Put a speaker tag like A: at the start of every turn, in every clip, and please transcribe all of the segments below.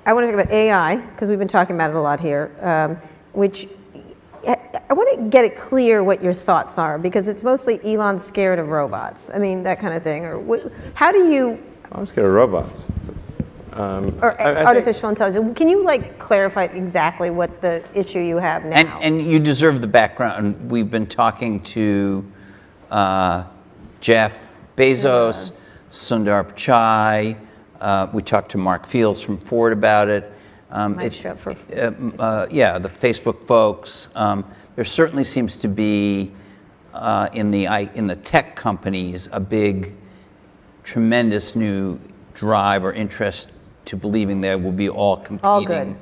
A: I want to talk about AI, because we've been talking about it a lot here, which I want to get it clear what your thoughts are, because it's mostly Elon's scared of robots. I mean, that kind of thing. Or how do you...
B: I'm scared of robots.
A: Or artificial intelligence. Can you clarify exactly what the issue you have now?
C: And you deserve the background. We've been talking to Jeff Bezos, Sundar Pichai. We talked to Mark Fields from Ford about it.
A: Might show up for
C: yeah, the Facebook folks. There certainly seems to be in the tech companies a big, tremendous new drive or interest to believing they will be all competing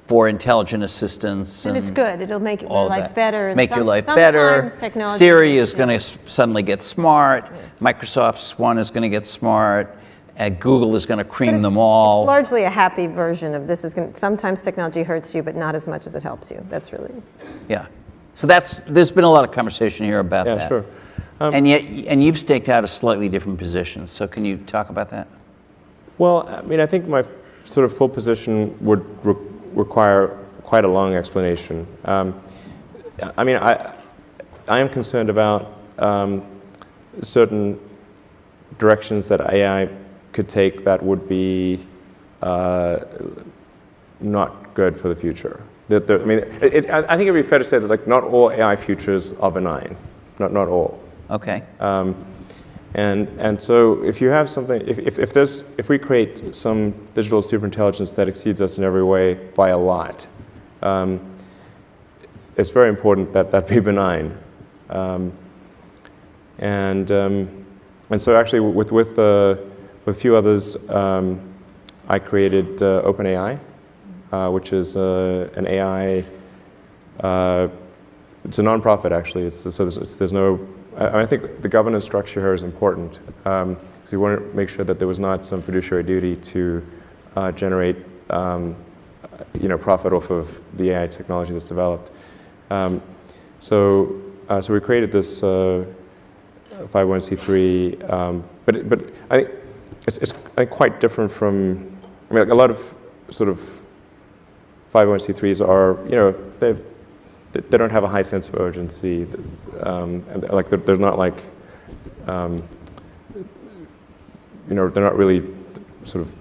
C: for intelligent assistance.
A: And it's good. It'll make your life better.
C: Make your life better.
A: Technology
C: Siri is going to suddenly get smart. Microsoft's one is going to get smart. Google is going to cream them all.
A: It's largely a happy version of this. Sometimes technology hurts you, but not as much as it helps you. That's really...
C: Yeah. So there's been a lot of conversation here about that.
B: Yeah, sure.
C: And you've staked out a slightly different position. So can you talk about that?
B: Well, I mean, I think my sort of full position would require quite a long explanation. I mean, I am concerned about certain directions that AI could take that would be not good for the future. I mean, I think it'd be fair to say that not all AI futures are benign, not all.
C: Okay.
B: And so if you have something, if we create some digital superintelligence that exceeds us in every way by a lot, it's very important that that be benign. And so actually with a few others, I created OpenAI, which is an AI. It's a nonprofit actually. There's no. I think the governance structure here is important. So we want to make sure that there was not some fiduciary duty to generate, profit off of the AI technology that's developed. So we created this 501c3, but I think it's quite different from. I mean, a lot of sort of 501c3s are, they don't have a high sense of urgency, and they're not they're not really sort of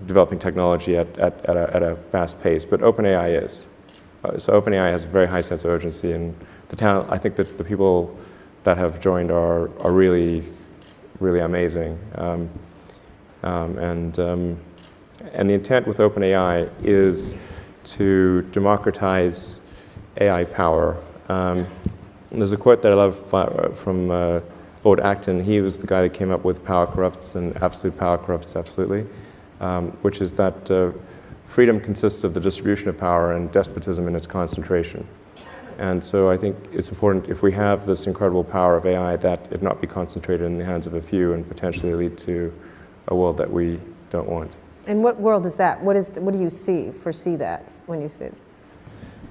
B: developing technology at a fast pace. But OpenAI is. So OpenAI has a very high sense of urgency, and I think that the people that have joined are really, really amazing. And the intent with OpenAI is to democratize AI power. And there's a quote that I love from Lord Acton. He was the guy that came up with power corrupts and absolute power corrupts absolutely, which is that freedom consists of the distribution of power and despotism in its concentration. And so I think it's important, if we have this incredible power of AI, that it not be concentrated in the hands of a few and potentially lead to a world that we don't want.
A: And what world is that? What do you foresee that when you see it?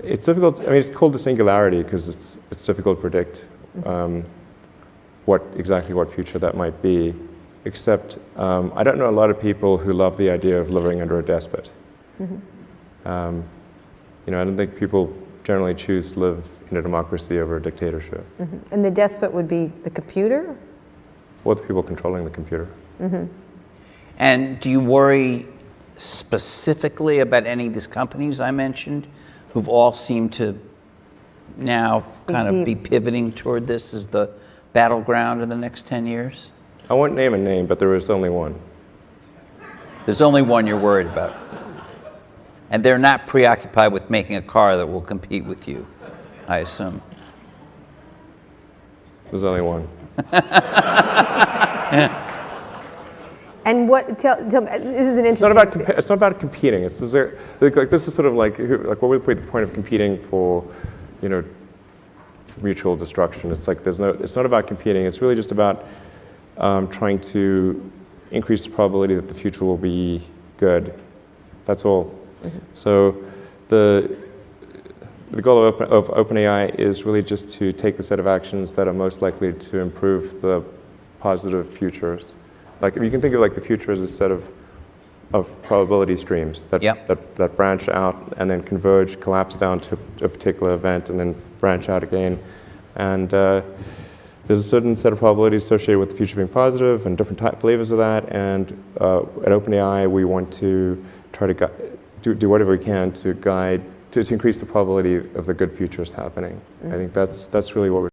B: It's difficult. I mean, it's called the singularity because it's difficult to predict exactly what future that might be. Except I don't know a lot of people who love the idea of living under a despot. I don't think people generally choose to live in a democracy over a dictatorship.
A: And the despot would be the computer?
B: Or the people controlling the computer.
C: And do you worry specifically about any of these companies I mentioned, who've all seemed to now kind of be pivoting toward this as the battleground in the next 10 years?
B: I won't name a name, but there is only one.
C: There's only one you're worried about. And they're not preoccupied with making a car that will compete with you, I assume.
B: There's only one.
A: And tell me, this is an interesting...
B: It's not about competing. This is sort of like what would be the point of competing for, mutual destruction? It's like it's not about competing. It's really just about trying to increase the probability that the future will be good. That's all. So the goal of OpenAI is really just to take the set of actions that are most likely to improve the positive futures. Like you can think of the future as a set of of probability streams that,
C: Yep.
B: that branch out and then converge, collapse down to a particular event, and then branch out again. And there's a certain set of probabilities associated with the future being positive and different flavors of that. And at OpenAI, we want to try to do whatever we can to guide, to increase the probability of the good futures happening. I think that's really what we're